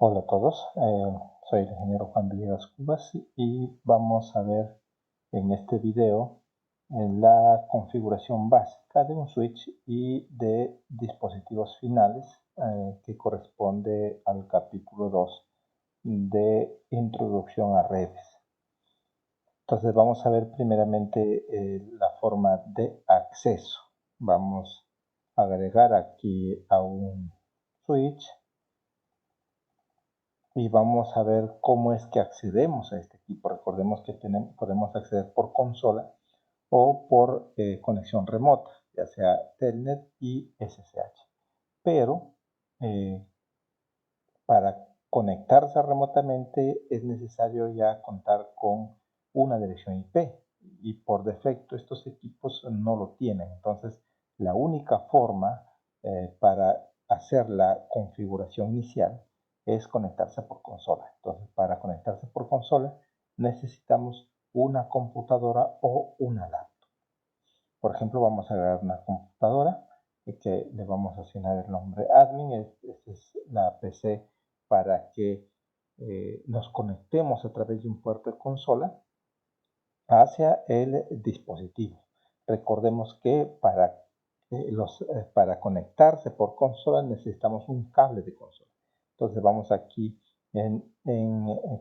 Hola a todos, soy el ingeniero Juan Villegas Cubas y vamos a ver en este video la configuración básica de un switch y de dispositivos finales que corresponde al capítulo 2 de Introducción a redes. Entonces vamos a ver primeramente la forma de acceso. Vamos a agregar aquí a un switch y vamos a ver cómo es que accedemos a este equipo. Recordemos que podemos acceder por consola o por conexión remota, ya sea Telnet y SSH. Pero para conectarse remotamente es necesario ya contar con una dirección IP y por defecto estos equipos no lo tienen. Entonces la única forma para hacer la configuración inicial es conectarse por consola. Entonces para conectarse por consola necesitamos una computadora o una laptop. Por ejemplo, vamos a agregar una computadora que le vamos a asignar el nombre admin. Esta es la PC para que nos conectemos a través de un puerto de consola hacia el dispositivo. Recordemos que para conectarse por consola necesitamos un cable de consola. Entonces vamos aquí en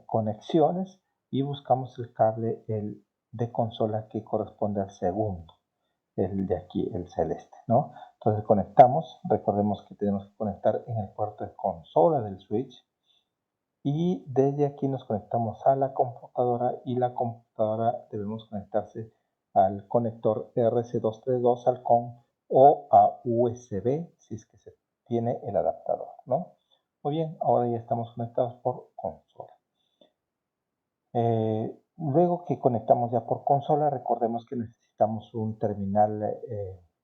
conexiones y buscamos el cable de consola que corresponde al segundo, el de aquí, el celeste, ¿no? Entonces conectamos, recordemos que tenemos que conectar en el puerto de consola del switch y desde aquí nos conectamos a la computadora y la computadora debemos conectarse al conector RC232 al COM o a USB si es que se tiene el adaptador, ¿no? Muy bien, ahora ya estamos conectados por consola. Luego que conectamos ya por consola, recordemos que necesitamos un terminal,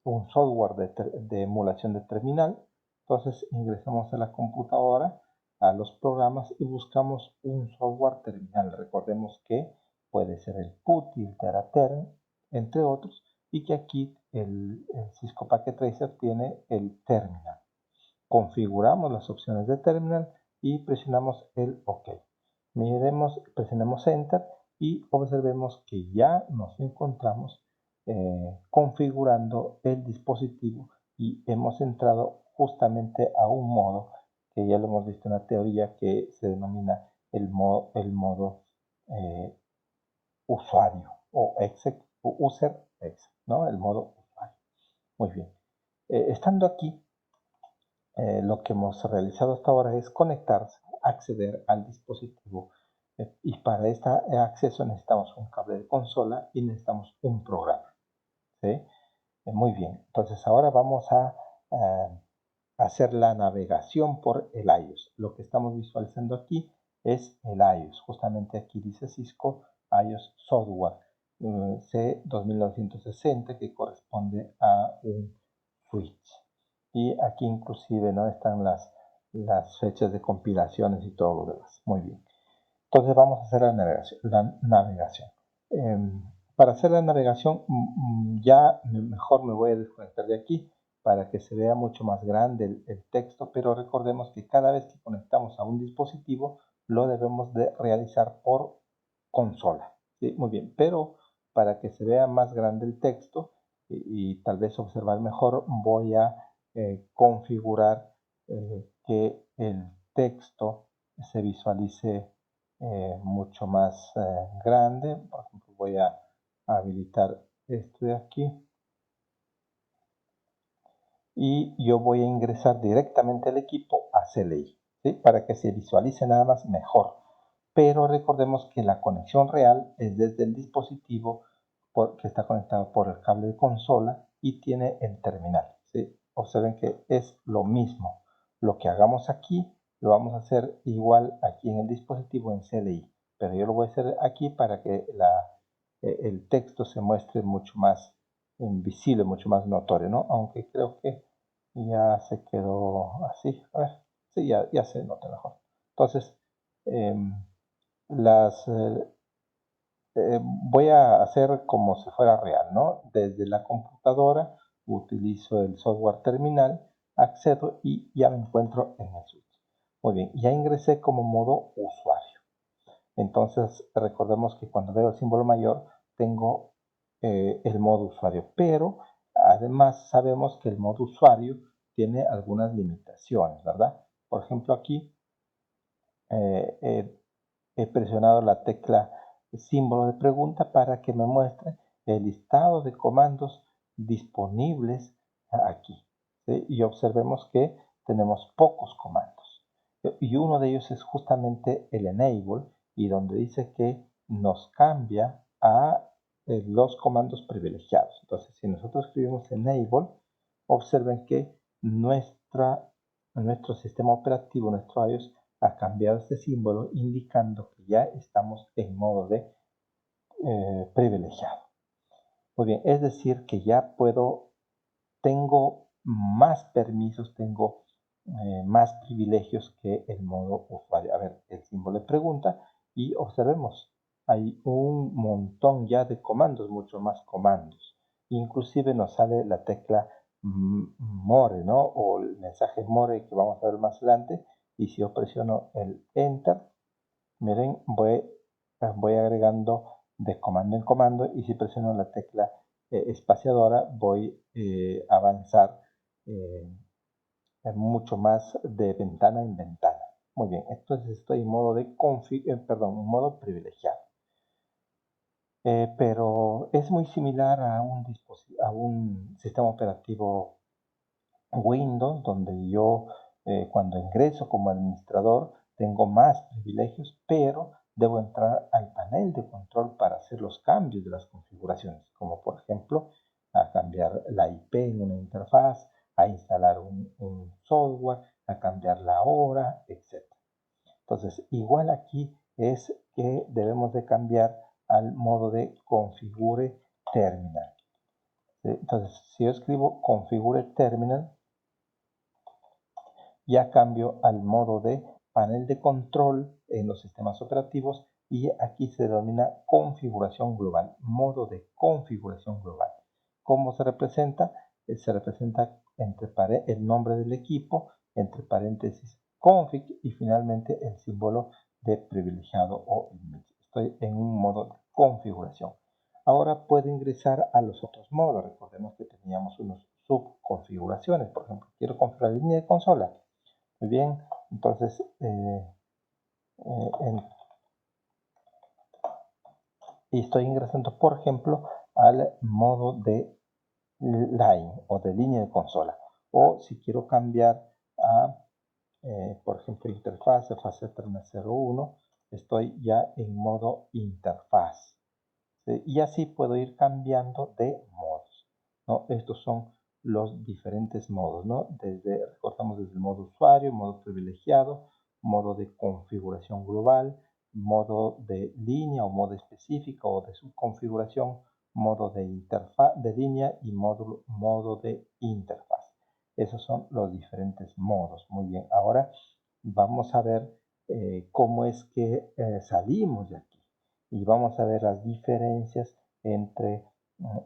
un software de emulación de terminal. Entonces ingresamos a la computadora, a los programas y buscamos un software terminal. Recordemos que puede ser el PuTTY, el TeraTerm, entre otros, y que aquí el Cisco Packet Tracer tiene el terminal. Configuramos las opciones de terminal y presionamos el OK. Miremos, presionemos Enter y observemos que ya nos encontramos configurando el dispositivo y hemos entrado justamente a un modo que ya lo hemos visto en la teoría que se denomina el modo usuario o exec o user exec, ¿no? El modo usuario. Muy bien. Estando aquí, lo que hemos realizado hasta ahora es conectarse, acceder al dispositivo y para este acceso necesitamos un cable de consola y necesitamos un programa. ¿Sí? Muy bien, entonces ahora vamos a hacer la navegación por el iOS. Lo que estamos visualizando aquí es el iOS. Justamente aquí dice Cisco iOS Software C2960 que corresponde a un switch. Y aquí inclusive no están las fechas de compilaciones y todo lo demás. Muy bien. Entonces vamos a hacer la navegación. Para hacer la navegación ya mejor me voy a desconectar de aquí para que se vea mucho más grande el texto, pero recordemos que cada vez que conectamos a un dispositivo lo debemos de realizar por consola. ¿Sí? Muy bien, pero para que se vea más grande el texto y tal vez observar mejor, voy a configurar que el texto se visualice mucho más grande. Por ejemplo, voy a habilitar esto de aquí y yo voy a ingresar directamente al equipo a CLI, ¿sí? Para que se visualice nada más mejor. Pero recordemos que la conexión real es desde el dispositivo que está conectado por el cable de consola y tiene el terminal, ¿sí? Observen que es lo mismo. Lo que hagamos aquí lo vamos a hacer igual aquí en el dispositivo en CLI, pero yo lo voy a hacer aquí para que el texto se muestre mucho más visible, mucho más notorio, ¿no? Aunque creo que ya se quedó así. A ver, sí, ya se nota mejor. Entonces, voy a hacer como si fuera real, ¿no? Desde la computadora utilizo el software terminal, accedo y ya me encuentro en el switch. Muy bien, ya ingresé como modo usuario. Entonces, recordemos que cuando veo el símbolo mayor, tengo el modo usuario. Pero, además, sabemos que el modo usuario tiene algunas limitaciones, ¿verdad? Por ejemplo, aquí he presionado la tecla símbolo de pregunta para que me muestre el listado de comandos disponibles aquí. ¿Sí? Y observemos que tenemos pocos comandos. Y uno de ellos es justamente el enable, y donde dice que nos cambia a los comandos privilegiados. Entonces, si nosotros escribimos enable, observen que nuestro sistema operativo, nuestro iOS, ha cambiado este símbolo indicando que ya estamos en modo de privilegiado. Muy bien, es decir que ya tengo más permisos, tengo más privilegios que el modo usuario. A ver, el símbolo de pregunta y observemos, hay un montón ya de comandos, mucho más comandos. Inclusive nos sale la tecla more, ¿no? O el mensaje more que vamos a ver más adelante. Y si yo presiono el enter, miren, voy agregando de comando en comando, y si presiono la tecla espaciadora voy a avanzar mucho más de ventana en ventana. Muy bien, entonces estoy en modo de en modo privilegiado. Pero es muy similar a un sistema operativo Windows, donde yo cuando ingreso como administrador tengo más privilegios, pero debo entrar al panel de control para hacer los cambios de las configuraciones, como por ejemplo a cambiar la IP en una interfaz, a instalar un software, a cambiar la hora, etc. Entonces, igual aquí es que debemos de cambiar al modo de configure terminal. Entonces, si yo escribo configure terminal, ya cambio al modo de panel de control en los sistemas operativos, y aquí se denomina configuración global, modo de configuración global. ¿Cómo se representa? Se representa entre el nombre del equipo, entre paréntesis config, y finalmente el símbolo de privilegiado o image. Estoy en un modo de configuración. Ahora puedo ingresar a los otros modos. Recordemos que teníamos unos subconfiguraciones. Por ejemplo, quiero configurar la línea de consola. Muy bien, entonces y estoy ingresando, por ejemplo, al modo de line o de línea de consola. O si quiero cambiar a, por ejemplo, interfaz, fase 01, estoy ya en modo interfaz. ¿Sí? Y así puedo ir cambiando de modos, ¿no? Estos son los diferentes modos, ¿no? Recordamos desde el modo usuario, modo privilegiado, modo de configuración global, modo de línea o modo específico o de subconfiguración, modo de línea y modo de interfaz. Esos son los diferentes modos. Muy bien, ahora vamos a ver cómo es que salimos de aquí. Y vamos a ver las diferencias entre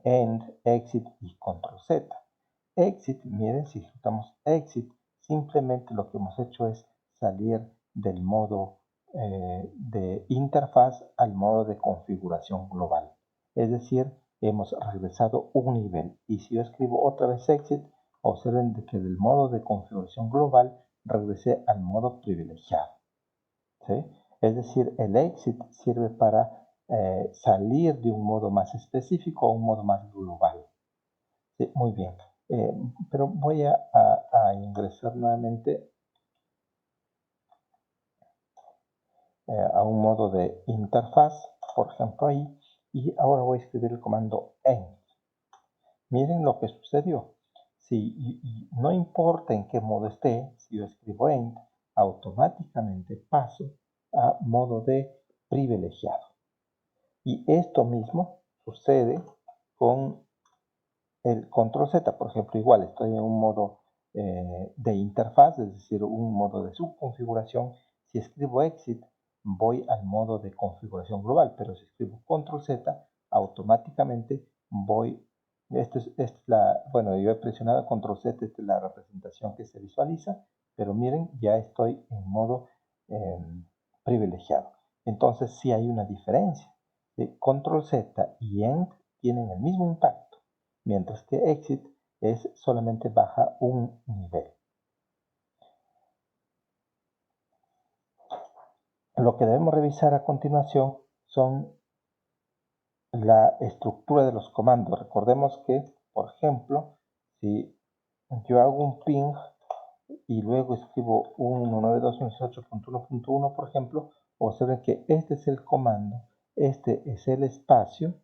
end, exit y control Z. Exit, miren, si ejecutamos exit, simplemente lo que hemos hecho es salir del modo de interfaz al modo de configuración global. Es decir, hemos regresado un nivel. Y si yo escribo otra vez exit, observen que del modo de configuración global regresé al modo privilegiado. ¿Sí? Es decir, el exit sirve para salir de un modo más específico a un modo más global. Sí, muy bien. Pero voy a ingresar nuevamente a un modo de interfaz, por ejemplo ahí, y ahora voy a escribir el comando end. Miren lo que sucedió. No importa en qué modo esté, si yo escribo end, automáticamente paso a modo de privilegiado. Y esto mismo sucede con el control Z. Por ejemplo, igual estoy en un modo de interfaz, es decir, un modo de subconfiguración. Si escribo exit, voy al modo de configuración global, pero si escribo control Z, automáticamente voy. Bueno, yo he presionado control Z, esta es la representación que se visualiza, pero miren, ya estoy en modo privilegiado. Entonces sí hay una diferencia. Control Z y End tienen el mismo impacto, mientras que Exit solamente baja un nivel. Lo que debemos revisar a continuación son la estructura de los comandos. Recordemos que, por ejemplo, si yo hago un ping y luego escribo 192.168.1.1, por ejemplo, observen que este es el comando, este es el espacio,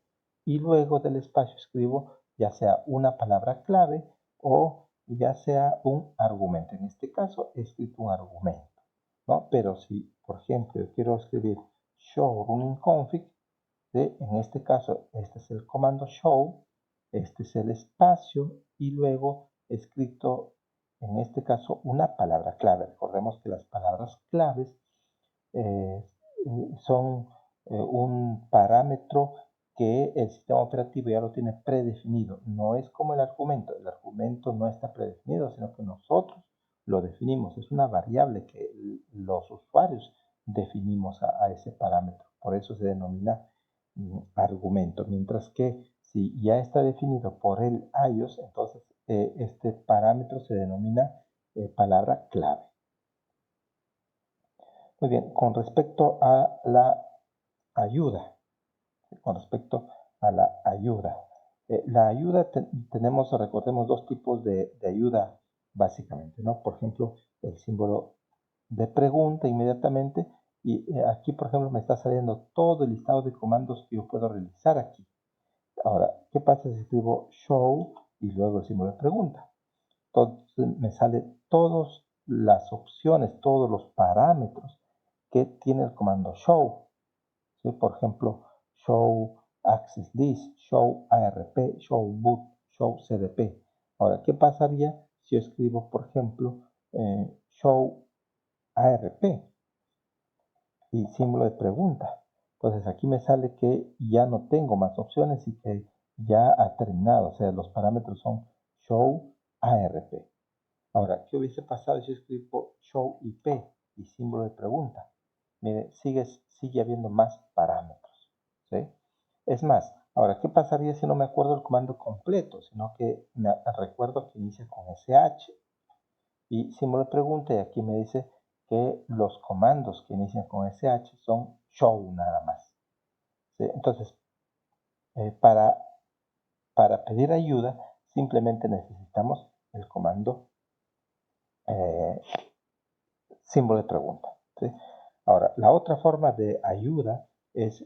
y luego del espacio escribo ya sea una palabra clave o ya sea un argumento. En este caso he escrito un argumento, ¿no? Pero si, por ejemplo, yo quiero escribir show running config, en este caso, este es el comando show, este es el espacio y luego escrito, en este caso, una palabra clave. Recordemos que las palabras claves eh, son un parámetro que el sistema operativo ya lo tiene predefinido. No es como el argumento no está predefinido, sino que nosotros lo definimos. Es una variable que los usuarios definimos a ese parámetro. Por eso se denomina argumento, mientras que si ya está definido por el iOS, entonces este parámetro se denomina palabra clave. Muy bien, con respecto a la ayuda, la ayuda tenemos, recordemos, dos tipos de ayuda básicamente, ¿no? Por ejemplo, el símbolo de pregunta inmediatamente y aquí, por ejemplo, me está saliendo todo el listado de comandos que yo puedo realizar aquí. Ahora, ¿qué pasa si escribo show y luego el símbolo de pregunta? Entonces me salen todas las opciones, todos los parámetros que tiene el comando show. ¿Sí? Por ejemplo, show access list, show ARP, show boot, show CDP. Ahora, ¿qué pasaría si yo escribo, por ejemplo, show ARP y símbolo de pregunta? Entonces aquí me sale que ya no tengo más opciones y que ya ha terminado. O sea, los parámetros son show ARP. Ahora, ¿qué hubiese pasado si escribo show IP y símbolo de pregunta? Mire, sigue habiendo más parámetros. ¿Sí? Es más, ahora, ¿qué pasaría si no me acuerdo el comando completo, sino que me recuerdo que inicia con SH y símbolo de pregunta? Y aquí me dice que los comandos que inician con SH son show nada más. ¿Sí? Entonces, para pedir ayuda, simplemente necesitamos el comando símbolo de pregunta. ¿Sí? Ahora, la otra forma de ayuda es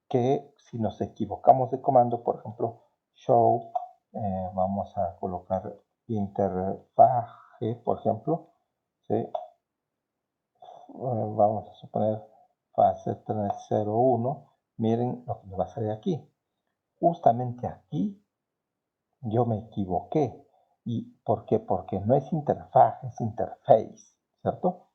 que si nos equivocamos de comando, por ejemplo, show, vamos a colocar interface, por ejemplo, ¿sí? Vamos a suponer fase 301, miren lo que me va a salir aquí. Justamente aquí yo me equivoqué. ¿Y por qué? Porque no es interfaz, es interface, ¿cierto?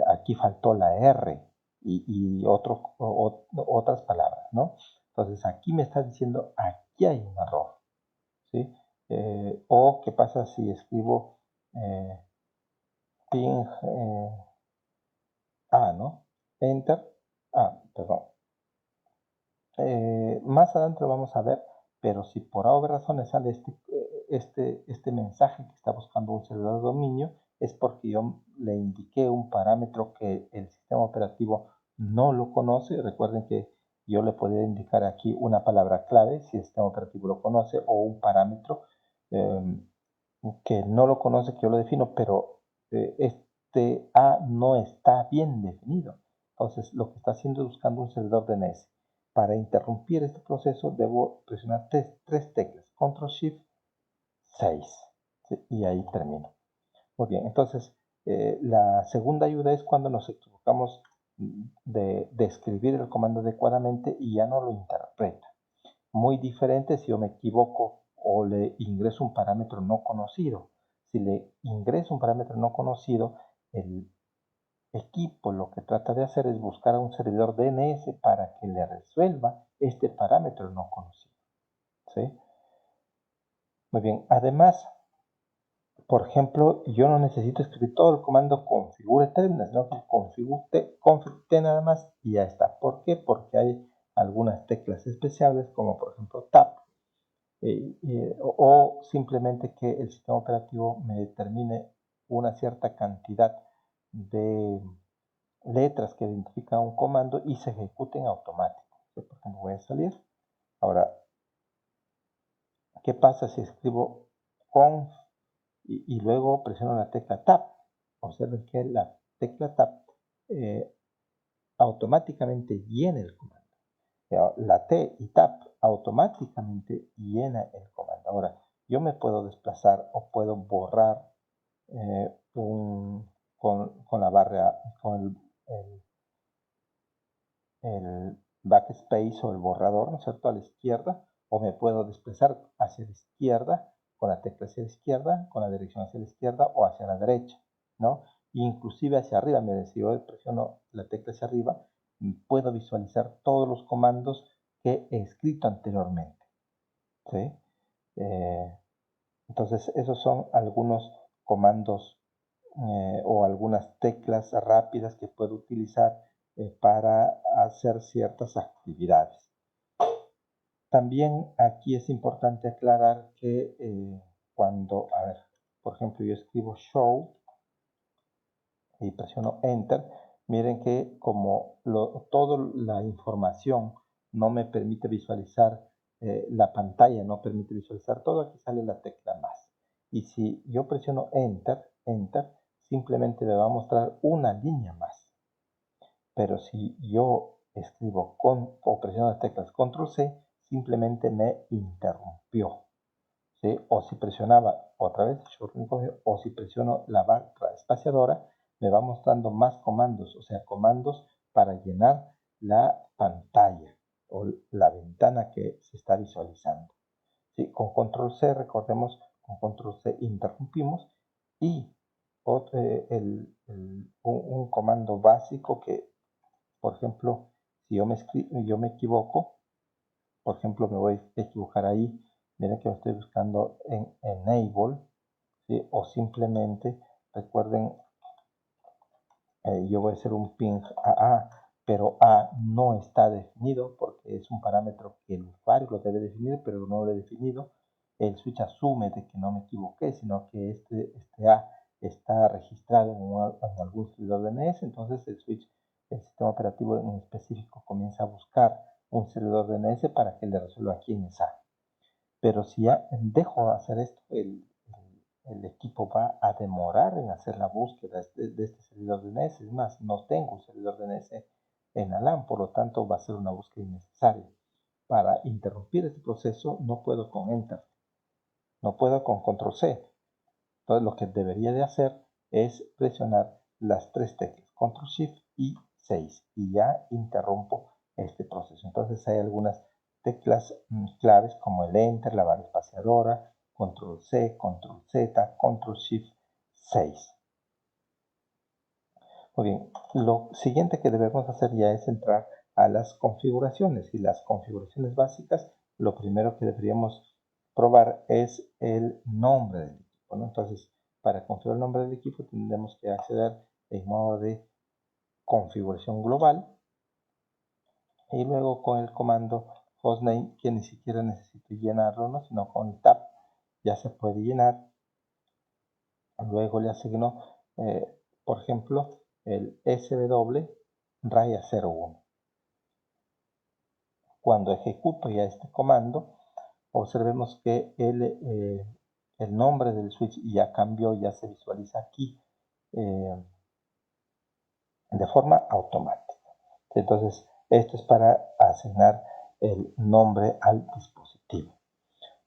Aquí faltó la R y otras palabras, ¿no? Entonces aquí me está diciendo, aquí hay un error, ¿sí? O qué pasa si escribo ping A, ¿no? Enter, perdón. Más adelante lo vamos a ver, pero si por A o B razones sale este mensaje que está buscando un servidor de dominio, es porque yo le indiqué un parámetro que el sistema operativo no lo conoce. Recuerden que yo le podría indicar aquí una palabra clave si el sistema operativo lo conoce o un parámetro que no lo conoce, que yo lo defino, pero este A no está bien definido. Entonces lo que está haciendo es buscando un servidor DNS. Para interrumpir este proceso debo presionar tres teclas, Control Shift 6, ¿sí? Y ahí termino. Muy bien, entonces la segunda ayuda es cuando nos equivocamos de escribir el comando adecuadamente y ya no lo interpreta. Muy diferente si yo me equivoco o le ingreso un parámetro no conocido. Si le ingreso un parámetro no conocido, el equipo lo que trata de hacer es buscar a un servidor DNS para que le resuelva este parámetro no conocido. ¿Sí? Muy bien, además, por ejemplo, yo no necesito escribir todo el comando configure terminal, sino que config t nada más y ya está. ¿Por qué? Porque hay algunas teclas especiales, como por ejemplo tab, o simplemente que el sistema operativo me determine una cierta cantidad de letras que identifican un comando y se ejecuten automático. Por ejemplo, voy a salir. Ahora, ¿qué pasa si escribo conf y luego presiono la tecla tab? Observen que la tecla tab automáticamente llena el comando. La T y tab automáticamente llena el comando. Ahora, yo me puedo desplazar o puedo borrar con la barra, con el backspace o el borrador, ¿no es cierto?, a la izquierda, o me puedo desplazar hacia la izquierda, con la tecla hacia la izquierda, con la dirección hacia la izquierda o hacia la derecha, ¿no? Inclusive hacia arriba, mire, si yo presiono la tecla hacia arriba, puedo visualizar todos los comandos que he escrito anteriormente, ¿sí? Entonces, esos son algunos comandos o algunas teclas rápidas que puedo utilizar para hacer ciertas actividades. También aquí es importante aclarar que cuando, a ver, por ejemplo, yo escribo show y presiono enter, miren que como toda la información no me permite visualizar la pantalla, no permite visualizar todo, aquí sale la tecla más. Y si yo presiono enter, simplemente me va a mostrar una línea más. Pero si yo escribo o presiono las teclas control C, simplemente me interrumpió, ¿sí? O si presionaba otra vez, o si presiono la barra espaciadora, me va mostrando más comandos, o sea, comandos para llenar la pantalla o la ventana que se está visualizando. ¿Sí? Con control C, recordemos, con control C interrumpimos y un comando básico que, por ejemplo, si yo me equivoco, por ejemplo, me voy a equivocar ahí, miren que estoy buscando en enable, ¿sí? O simplemente, recuerden, yo voy a hacer un ping a, pero a no está definido porque es un parámetro que el usuario lo debe definir, pero no lo he definido. El switch asume de que no me equivoqué, sino que este a está registrado en algún servidor DNS, entonces el switch, el sistema operativo en específico, comienza a buscar un servidor DNS para que le resuelva quién es A. Pero si ya dejo de hacer esto, el equipo va a demorar en hacer la búsqueda de este servidor DNS. Es más, no tengo un servidor DNS en ALAN, por lo tanto va a ser una búsqueda innecesaria. Para interrumpir este proceso no puedo con Enter, no puedo con Control C. Entonces lo que debería de hacer es presionar las tres teclas, Control Shift y 6, y ya interrumpo este proceso. Entonces hay algunas teclas claves como el Enter, la barra espaciadora, Control C, Control Z, Control Shift 6. Muy bien, lo siguiente que debemos hacer ya es entrar a las configuraciones, y las configuraciones básicas, lo primero que deberíamos probar es el nombre del equipo, ¿no? Entonces, para configurar el nombre del equipo tendremos que acceder en modo de configuración global y luego con el comando hostname, que ni siquiera necesito llenarlo, ¿no? Sino con el tab ya se puede llenar. Luego le asigno, por ejemplo, el SW raya 01. Cuando ejecuto ya este comando, observemos que el nombre del switch ya cambió, ya se visualiza aquí de forma automática. Entonces, esto es para asignar el nombre al dispositivo.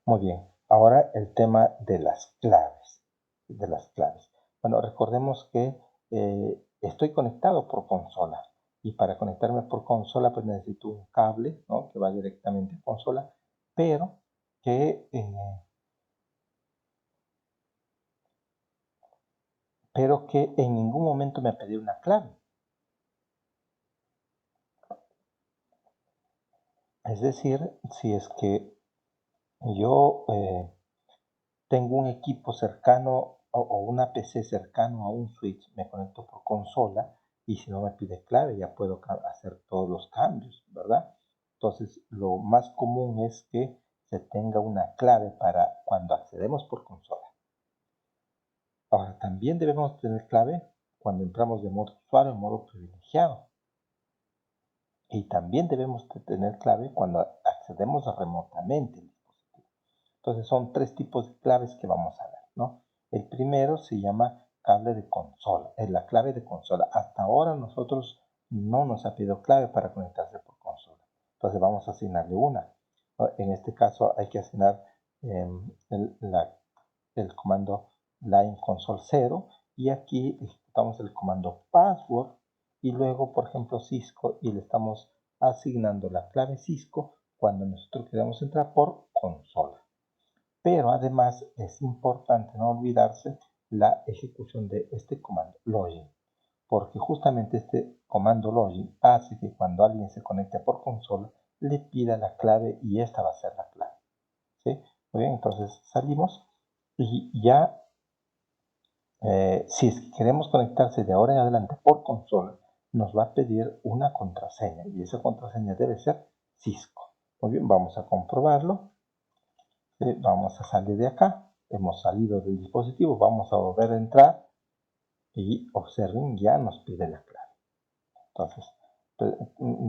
Muy bien, ahora el tema de las claves. Bueno, recordemos que estoy conectado por consola, y para conectarme por consola pues necesito un cable, ¿no?, que va directamente a consola, pero que en ningún momento me pedí una clave. Es decir, si es que yo tengo un equipo cercano o una PC cercano a un switch, me conecto por consola y si no me pide clave ya puedo hacer todos los cambios, ¿verdad? Entonces, lo más común es que se tenga una clave para cuando accedemos por consola. Ahora, también debemos tener clave cuando entramos de modo usuario en modo privilegiado. Y también debemos tener clave cuando accedemos remotamente al dispositivo. Entonces, son tres tipos de claves que vamos a ver, ¿no? El primero se llama cable de consola, es la clave de consola. Hasta ahora nosotros no nos ha pedido clave para conectarse por consola. Entonces vamos a asignarle una. En este caso hay que asignar el comando line console 0 y aquí ejecutamos el comando password y luego, por ejemplo, Cisco y le estamos asignando la clave Cisco cuando nosotros queremos entrar por consola. Pero además es importante no olvidarse la ejecución de este comando login, porque justamente este comando login hace que cuando alguien se conecte por consola le pida la clave y esta va a ser la clave. ¿Sí? Muy bien, entonces salimos y ya si es que queremos conectarse de ahora en adelante por consola, nos va a pedir una contraseña y esa contraseña debe ser Cisco. Muy bien, vamos a comprobarlo. Vamos a salir de acá, hemos salido del dispositivo, vamos a volver a entrar y observen, ya nos pide la clave. Entonces,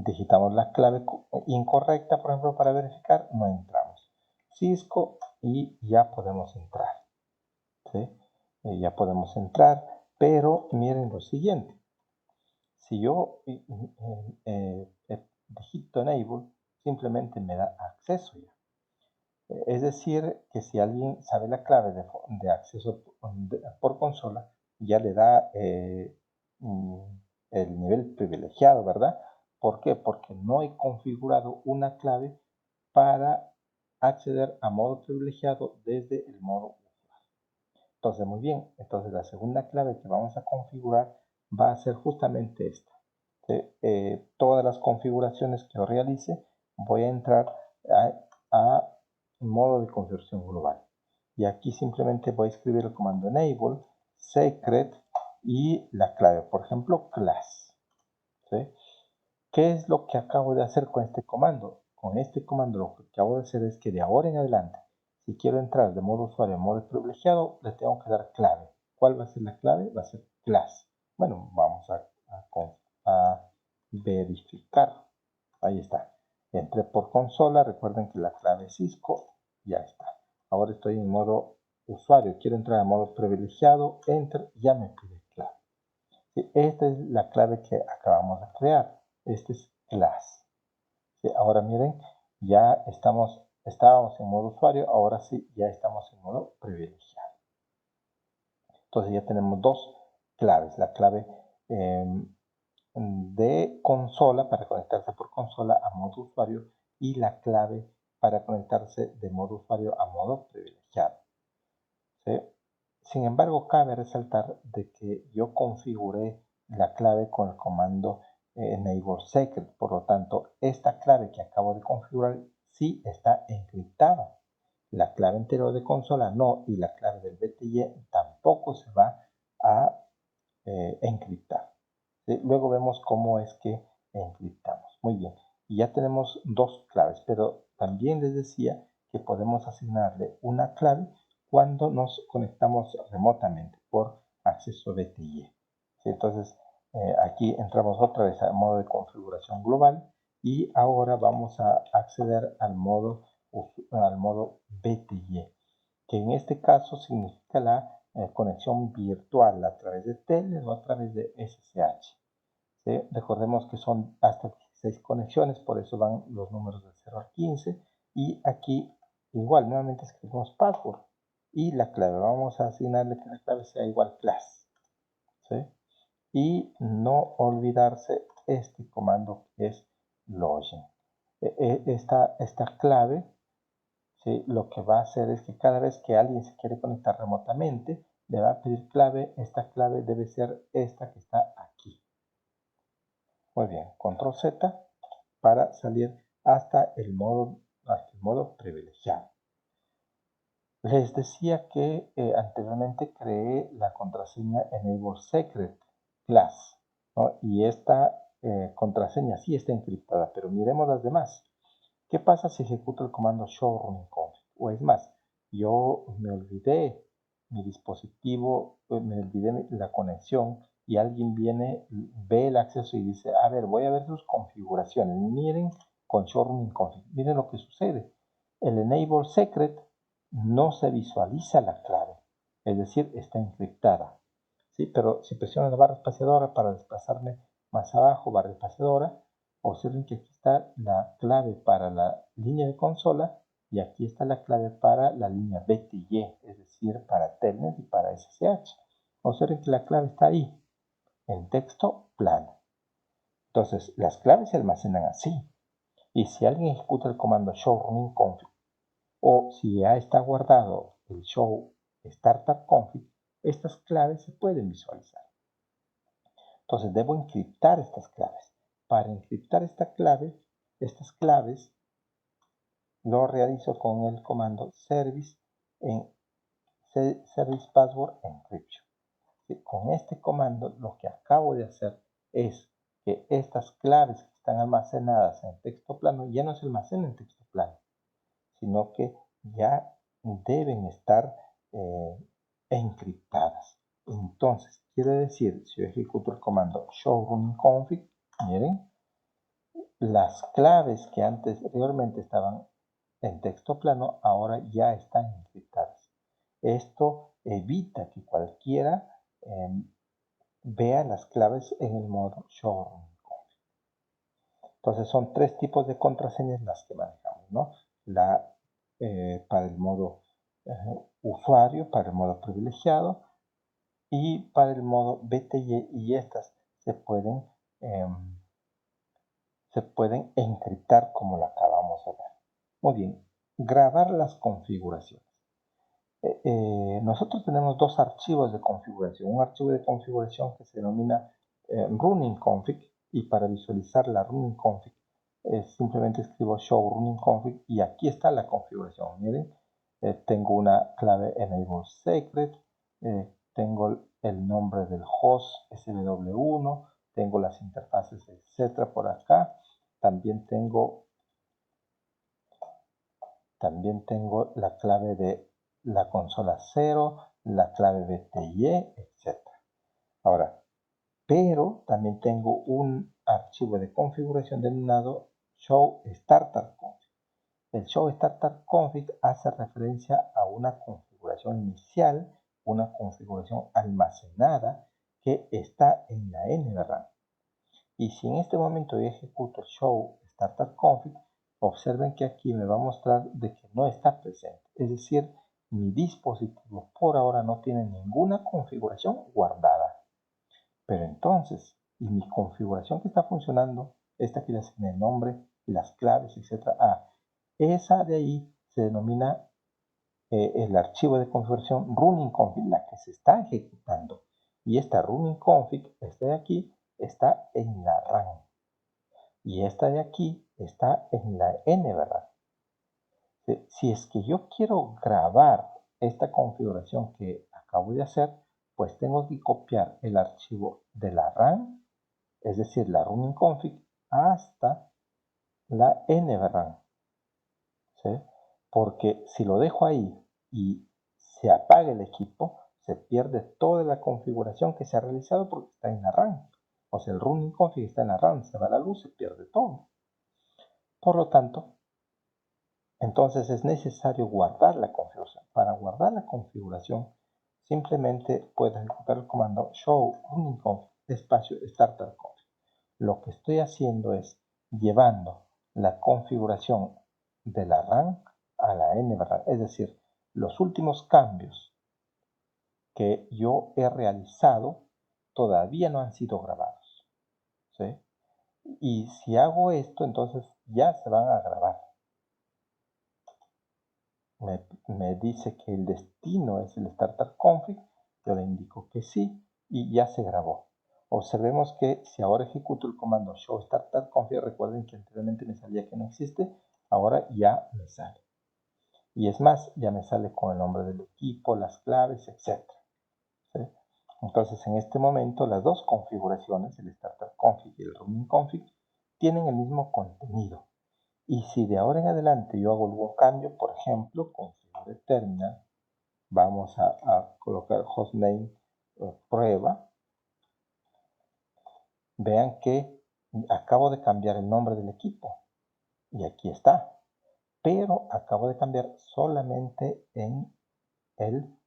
digitamos la clave incorrecta, por ejemplo, para verificar, no entramos. Cisco y ya podemos entrar. ¿Sí? Ya podemos entrar, pero miren lo siguiente. Si yo digito enable, simplemente me da acceso ya. Es decir, que si alguien sabe la clave de acceso por consola, ya le da el nivel privilegiado, ¿verdad? ¿Por qué? Porque no he configurado una clave para acceder a modo privilegiado desde el modo usuario. Entonces, muy bien. Entonces, la segunda clave que vamos a configurar va a ser justamente esta. Todas las configuraciones que yo realice, voy a entrar a modo de configuración global. Y aquí simplemente voy a escribir el comando enable, secret y la clave, por ejemplo, class. ¿Sí? ¿Qué es lo que acabo de hacer con este comando? Con este comando lo que acabo de hacer es que de ahora en adelante, si quiero entrar de modo usuario a modo privilegiado, le tengo que dar clave. ¿Cuál va a ser la clave? Va a ser class. Bueno, vamos a verificar. Ahí está. Entré por consola, recuerden que la clave es Cisco, ya está. Ahora estoy en modo usuario, quiero entrar a modo privilegiado, enter, ya me pide clave. Esta es la clave que acabamos de crear. Este es class. Ahora miren, ya estábamos en modo usuario, ahora sí, ya estamos en modo privilegiado. Entonces ya tenemos dos claves, la clave de consola para conectarse por consola a modo usuario y la clave para conectarse de modo usuario a modo privilegiado. ¿Sí? Sin embargo, cabe resaltar de que yo configuré la clave con el comando enable secret, por lo tanto, esta clave que acabo de configurar sí está encriptada. La clave anterior de consola no, y la clave del BTY tampoco se va a encriptar. Luego vemos cómo es que encriptamos. Muy bien, y ya tenemos dos claves, pero también les decía que podemos asignarle una clave cuando nos conectamos remotamente por acceso BTY. Entonces, aquí entramos otra vez al modo de configuración global y ahora vamos a acceder al modo BTY, que en este caso significa la conexión virtual a través de Telnet o a través de SSH. ¿Sí? Recordemos que son hasta 16 conexiones, por eso van los números de 0 al 15. Y aquí igual, nuevamente escribimos password y la clave. Vamos a asignarle que la clave sea igual class. ¿Sí? Y no olvidarse este comando que es login. Esta clave, ¿sí? Lo que va a hacer es que cada vez que alguien se quiere conectar remotamente, le va a pedir clave. Esta clave debe ser esta que está aquí. Muy bien, control Z para salir hasta el modo privilegiado. Les decía que anteriormente creé la contraseña enable secret class, ¿no? Y esta contraseña sí está encriptada, pero miremos las demás. ¿Qué pasa si ejecuto el comando show running config? O es más, yo me olvidé mi dispositivo, me olvidé la conexión y alguien viene, ve el acceso y dice, a ver, voy a ver sus configuraciones. Miren con show running config, miren lo que sucede. El enable secret no se visualiza la clave, es decir, está encriptada. ¿Sí? Pero si presiono la barra espaciadora para desplazarme más abajo, barra espaciadora, observen que aquí está la clave para la línea de consola y aquí está la clave para la línea BTY, es decir, para Telnet y para SSH. Observen que la clave está ahí, en texto plano. Entonces, las claves se almacenan así. Y si alguien ejecuta el comando show running config o si ya está guardado el show startup config, estas claves se pueden visualizar. Entonces debo encriptar estas claves. Para encriptar estas claves lo realizo con el comando service password encryption. Con este comando lo que acabo de hacer es que estas claves que están almacenadas en texto plano ya no se almacenan en texto plano, sino que ya deben estar encriptadas. Entonces, quiere decir, si yo ejecuto el comando show running config, miren, las claves que anteriormente estaban en texto plano, ahora ya están encriptadas. Esto evita que cualquiera vea las claves en el modo show running config. Entonces, son tres tipos de contraseñas las que manejamos, ¿no? Para el modo usuario, para el modo privilegiado y para el modo BTY, y estas se pueden encriptar como la acabamos de ver. Muy bien, grabar las configuraciones. Nosotros tenemos dos archivos de configuración. Un archivo de configuración que se denomina running config, y para visualizar la running config simplemente escribo show running config y aquí está la configuración. Miren, tengo una clave enable secret, tengo el nombre del host SW1, tengo las interfaces, etcétera, por acá. También tengo la clave de la consola 0, la clave BTY, etc. Ahora, pero también tengo un archivo de configuración denominado show startup config. El show startup config hace referencia a una configuración inicial, una configuración almacenada que está en la NVRAM. Y si en este momento yo ejecuto el show startup config, observen que aquí me va a mostrar de que no está presente. Es decir, mi dispositivo por ahora no tiene ninguna configuración guardada. Pero entonces, y mi configuración que está funcionando, esta que le asigné el nombre, las claves, etc. Esa de ahí se denomina el archivo de configuración running config, la que se está ejecutando. Y esta running config, esta de aquí, está en la RAM. Y esta de aquí está en la NVRAM. Si es que yo quiero grabar esta configuración que acabo de hacer, pues tengo que copiar el archivo de la RAM, es decir, la running config, hasta la NVRAM. ¿Sí? Porque si lo dejo ahí y se apaga el equipo, se pierde toda la configuración que se ha realizado porque está en la RAM. O sea, el running config está en la RAM, se va la luz, se pierde todo. Por lo tanto, entonces es necesario guardar la configuración. Para guardar la configuración, simplemente puedes ejecutar el comando show running config espacio startup config. Lo que estoy haciendo es llevando la configuración de la RAM a la NVRAM, es decir, los últimos cambios que yo he realizado todavía no han sido grabados, ¿sí? Y si hago esto, entonces ya se van a grabar. Me dice que el destino es el startup config, yo le indico que sí y ya se grabó. Observemos que si ahora ejecuto el comando show startup config, recuerden que anteriormente me salía que no existe, ahora ya me sale. Y es más, ya me sale con el nombre del equipo, las claves, etc. ¿Sí? Entonces, en este momento, las dos configuraciones, el starter config y el running config, tienen el mismo contenido. Y si de ahora en adelante yo hago algún cambio, por ejemplo, configure terminal, vamos a colocar hostname prueba, vean que acabo de cambiar el nombre del equipo. Y aquí está. Pero acabo de cambiar solamente en el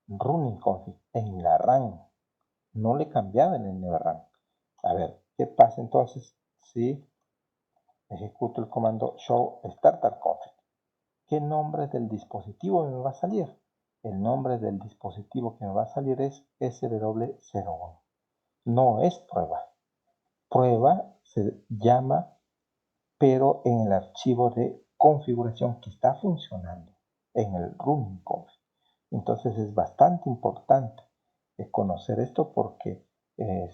running config, en la RAM. No le he cambiado en el NVRAM. A ver, ¿qué pasa entonces si ejecuto el comando show starter config? ¿Qué nombre del dispositivo me va a salir? El nombre del dispositivo que me va a salir es SW01. No es prueba. Prueba se llama, pero en el archivo de configuración que está funcionando, en el running config. Entonces es bastante importante conocer esto porque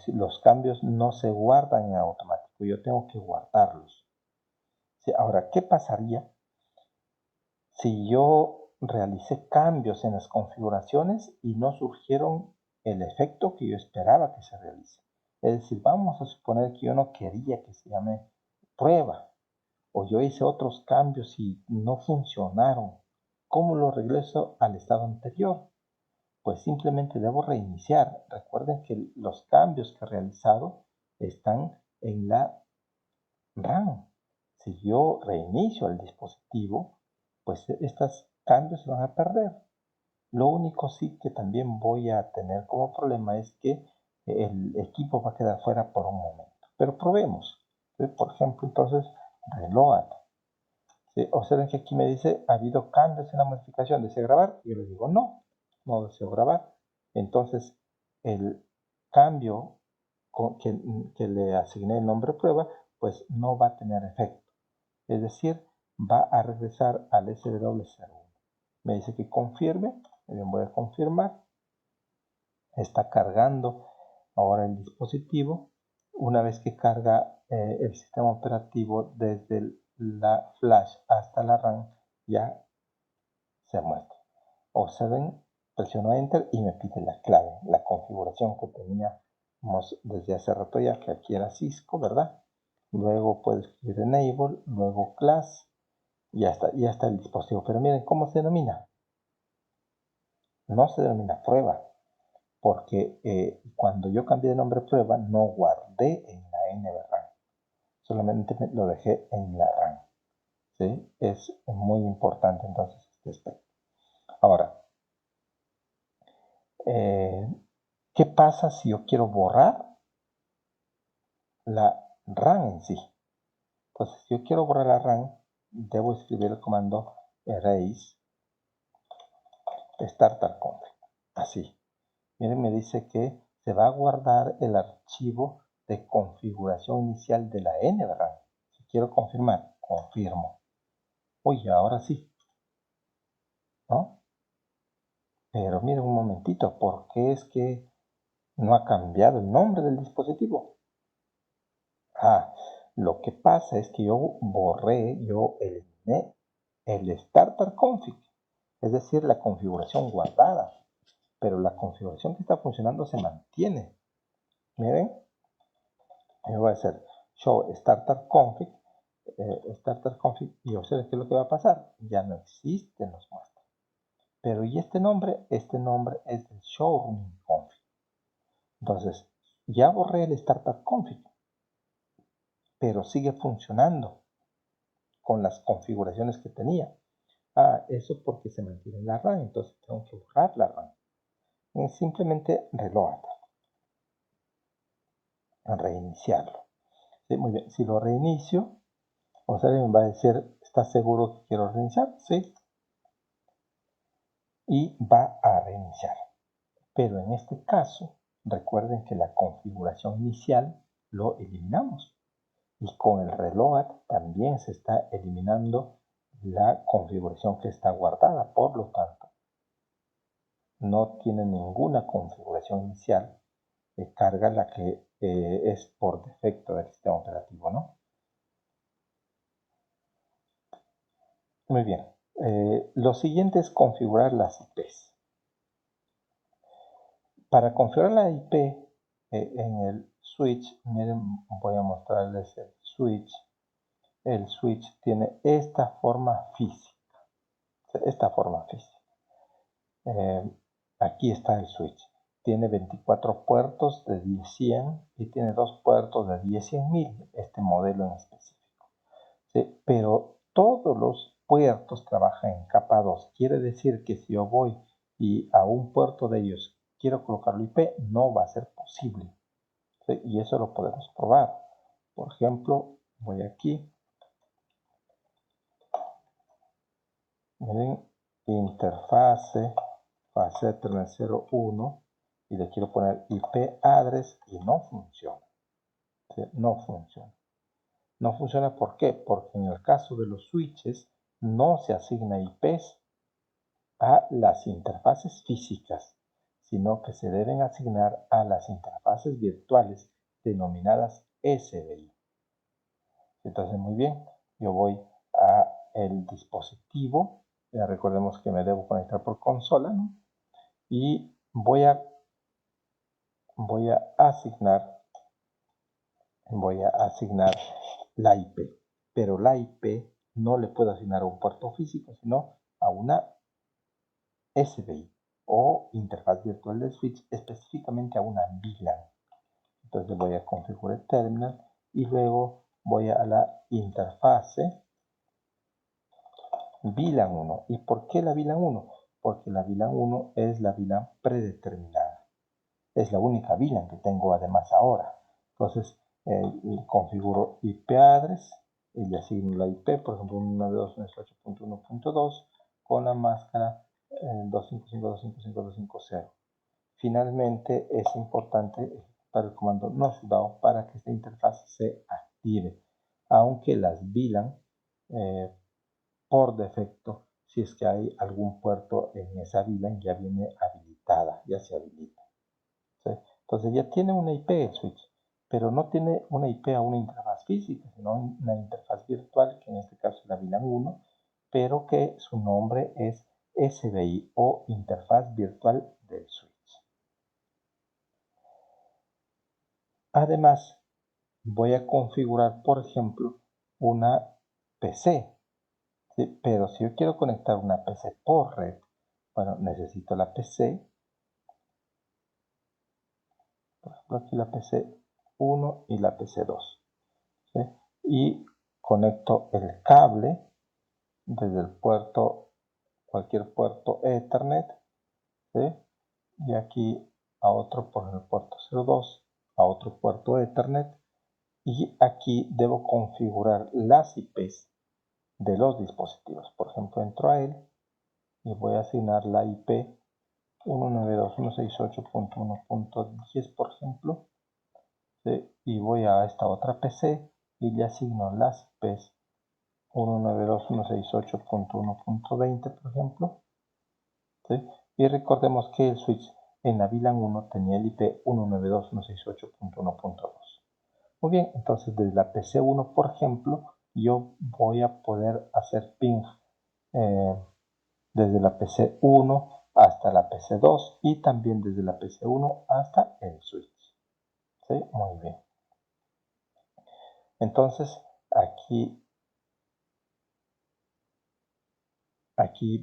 los cambios no se guardan en automático. Yo tengo que guardarlos. Sí, ahora, ¿qué pasaría si yo realicé cambios en las configuraciones y no surgieron el efecto que yo esperaba que se realice? Es decir, vamos a suponer que yo no quería que se llame prueba, o yo hice otros cambios y no funcionaron. ¿Cómo lo regreso al estado anterior? Pues simplemente debo reiniciar. Recuerden que los cambios que he realizado están en la RAM. Si yo reinicio el dispositivo, pues estos cambios se van a perder. Lo único sí que también voy a tener como problema es que el equipo va a quedar fuera por un momento. Pero probemos. Por ejemplo, entonces, reload. ¿Sí? Observen que aquí me dice, ¿ha habido cambios en la modificación? ¿Deseo grabar? Y yo le digo, no, no deseo grabar. Entonces, el cambio que le asigné el nombre prueba, pues no va a tener efecto. Es decir, va a regresar al SW01. Me dice que confirme, le voy a confirmar. Está cargando ahora el dispositivo. Una vez que carga el sistema operativo desde la flash hasta la RAM, ya se muestra. Observen, presiono Enter y me pide la clave, la configuración que teníamos desde hace rato ya, que aquí era Cisco, ¿verdad? Luego puedo escribir Enable, luego Class, y ya está el dispositivo. Pero miren cómo se denomina. No se denomina prueba, porque cuando yo cambié de nombre prueba no guardé en la NVRAM, solamente lo dejé en la RAM. ¿Sí? Es muy importante entonces este aspecto. Ahora, ¿qué pasa si yo quiero borrar la RAM en sí? Entonces, si yo quiero borrar la RAM, debo escribir el comando erase starter config. Así. Miren, me dice que se va a guardar el archivo de configuración inicial de la NVRAM. Si quiero confirmar, confirmo. Uy, ahora sí, ¿no? Pero miren un momentito, ¿por qué es que no ha cambiado el nombre del dispositivo? Ah, lo que pasa es que yo eliminé el starter config, es decir, la configuración guardada, pero la configuración que está funcionando se mantiene. Miren, yo voy a hacer show starter config, y observen qué es lo que va a pasar. Ya no existe, nos muestra. Pero ¿y este nombre? Este nombre es el showroom config. Entonces, ya borré el starter config, pero sigue funcionando con las configuraciones que tenía. Ah, eso porque se mantiene la RAM, entonces tengo que borrar la RAM. Simplemente reload, reiniciarlo. ¿Sí? Muy bien, si lo reinicio, o sea, me va a decir, ¿estás seguro que quiero reiniciar? Sí. Y va a reiniciar. Pero en este caso, recuerden que la configuración inicial lo eliminamos. Y con el reload también se está eliminando la configuración que está guardada. Por lo tanto, no tiene ninguna configuración inicial. Carga la que es por defecto del sistema operativo, ¿no? Muy bien. Lo siguiente es configurar las IPs. Para configurar la IP en el switch, miren, voy a mostrarles el switch. El switch tiene esta forma física. Aquí está el switch. Tiene 24 puertos de 10-100 y tiene 2 puertos de 10-100.000, este modelo en específico. ¿Sí? Pero todos los puertos trabajan en capa 2. Quiere decir que si yo voy y a un puerto de ellos quiero colocarlo IP, no va a ser posible. ¿Sí? Y eso lo podemos probar. Por ejemplo, voy aquí. Miren, interfase, fase Ethernet 01 y le quiero poner IP address y no funciona. ¿Sí? No funciona. No funciona, ¿por qué? Porque en el caso de los switches no se asigna IPs a las interfaces físicas, sino que se deben asignar a las interfaces virtuales denominadas SBI. Entonces, muy bien, yo voy a el dispositivo, ya recordemos que me debo conectar por consola, ¿no? Y voy a asignar la IP, pero la IP no le puedo asignar a un puerto físico, sino a una SBI o interfaz virtual del switch, específicamente a una VLAN. Entonces voy a configurar el terminal y luego voy a la interfase VLAN 1. ¿Y por qué la VLAN 1? Porque la VLAN 1 es la VLAN predeterminada. Es la única VLAN que tengo además ahora. Entonces configuro IP address y le asigno la IP, por ejemplo 192.168.1.2 con la máscara 255.255.250. Finalmente es importante ejecutar el comando nosdown para que esta interfaz se active, aunque las VLAN por defecto, si es que hay algún puerto en esa VLAN, ya viene habilitada, ya se habilita. ¿Sí? Entonces ya tiene una IP el switch, pero no tiene una IP a una interfaz física, sino una interfaz virtual, que en este caso es la VLAN 1, pero que su nombre es SBI o interfaz virtual del switch. Además, voy a configurar, por ejemplo, una PC. ¿Sí? Pero si yo quiero conectar una PC por red, bueno, necesito la PC. Por ejemplo, aquí la PC 1 y la PC 2. ¿Sí? Y conecto el cable desde el puerto, cualquier puerto Ethernet. ¿Sí? Y aquí a otro por el puerto 02, a otro puerto Ethernet. Y aquí debo configurar las IPs de los dispositivos. Por ejemplo, entro a él y voy a asignar la IP 192.168.1.10, por ejemplo, ¿sí? Y voy a esta otra PC y le asigno las IPs 192.168.1.20, por ejemplo, ¿sí? Y recordemos que el switch en la VLAN 1 tenía el IP 192.168.1.2. Muy bien, entonces desde la PC1, por ejemplo, yo voy a poder hacer ping desde la PC1 hasta la PC2 y también desde la PC1 hasta el switch. ¿Sí? Muy bien. Entonces, aquí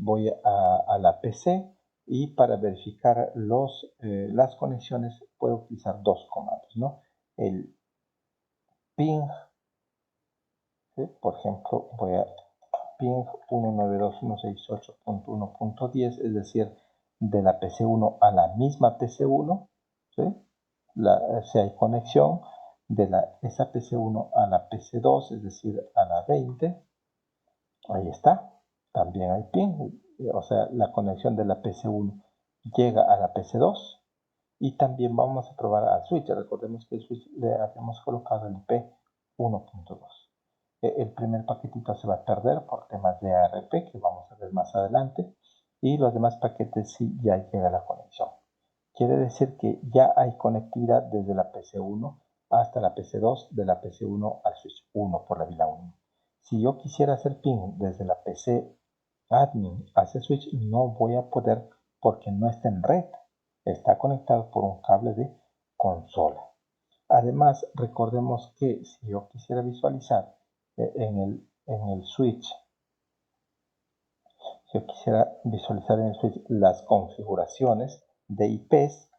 voy a la PC y para verificar las conexiones puedo utilizar dos comandos, ¿no? El ping, ¿sí? Por ejemplo, voy a ping 192.168.1.10, es decir, de la PC1 a la misma PC1, ¿sí? Si hay conexión de esa PC1 a la PC2, es decir, a la 20, ahí está, también hay ping, o sea, la conexión de la PC1 llega a la PC2 y también vamos a probar al switch. Recordemos que el switch le habíamos colocado el IP 1.2. El primer paquetito se va a perder por temas de ARP que vamos a ver más adelante y los demás paquetes sí ya llega la conexión. Quiere decir que ya hay conectividad desde la PC1 hasta la PC2, de la PC1 al switch 1 por la VLAN 1. Si yo quisiera hacer ping desde la PC admin a ese switch no voy a poder porque no está en red. Está conectado por un cable de consola. Además, recordemos que si yo quisiera visualizar en el switch, si yo quisiera visualizar en el switch las configuraciones de IPs,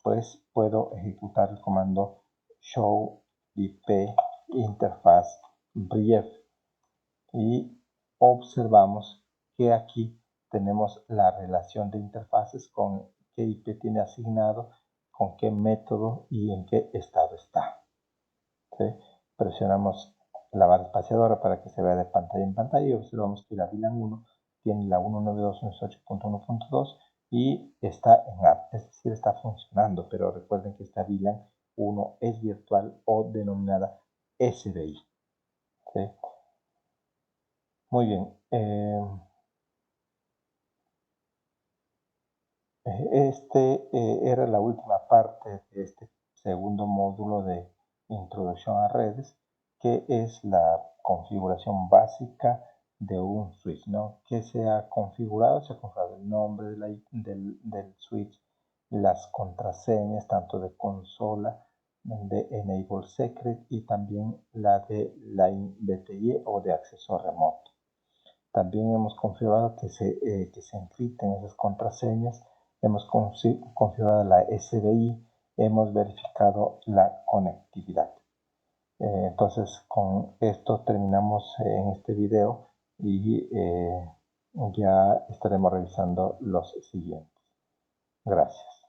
pues puedo ejecutar el comando show IP interface brief y observamos que aquí tenemos la relación de interfaces con qué IP tiene asignado, con qué método y en qué estado está. ¿Sí? Presionamos la barra espaciadora para que se vea de pantalla en pantalla y observamos que la VLAN 1 tiene la 192.168.1.2 y está en app, es decir, está funcionando, pero recuerden que esta VLAN 1 es virtual o denominada SBI. ¿Sí? Muy bien. Era la última parte de este segundo módulo de introducción a redes, que es la configuración básica de un switch, ¿no? Que se ha configurado el nombre del switch, las contraseñas, tanto de consola, de Enable Secret y también la de Line BTI o de acceso remoto. También hemos configurado que se encripten esas contraseñas, hemos configurado la SBI, hemos verificado la conectividad. Entonces, con esto terminamos en este video y ya estaremos revisando los siguientes. Gracias.